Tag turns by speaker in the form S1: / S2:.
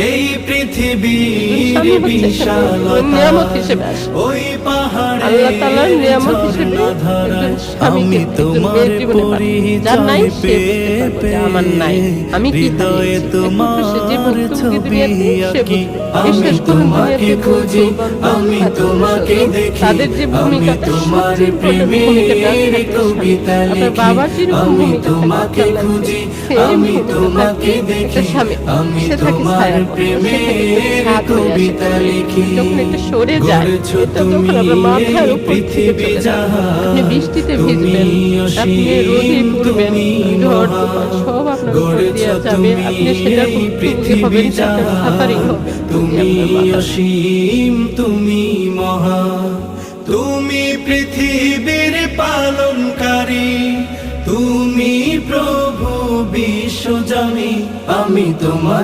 S1: এই পৃথিবীর বিশালতা ওই পাহাড়ে আমি তোমার পরিচয় পেতে
S2: আমি
S1: হৃদয়ে তোমার ছবি আঁকি আমি তোমাকে খুঁজি আমি তোমাকে দেখি আমি তোমার প্রেমের কবিতা লিখি আমি তোমাকে খুঁজি আমি তোমাকে দেখি আমি তোমার প্রেমের কবিতা লিখি গড়েছো তুমি এই পৃথিবী জাহান
S2: বৃষ্টিতে
S1: তুমি
S2: ভিজবেন, আপনি রোদে
S1: অসীম
S2: পুড়বেন,
S1: তুমি
S2: ঝড়
S1: মহান
S2: তুফান সব আপনার উপর
S1: গড়েছো
S2: দিয়ে যাবে,
S1: তুমি
S2: আপনি সেটার
S1: এই
S2: ভুক্তভোগী
S1: পৃথিবী
S2: হবেন, সেটার খাতারই
S1: জাহান
S2: হবেন।
S1: তুমি অসীম তুমি মহান তুমি পৃথিবীর পালনকারী তুমি প্রভু বিশ্বজামি আমি তোমার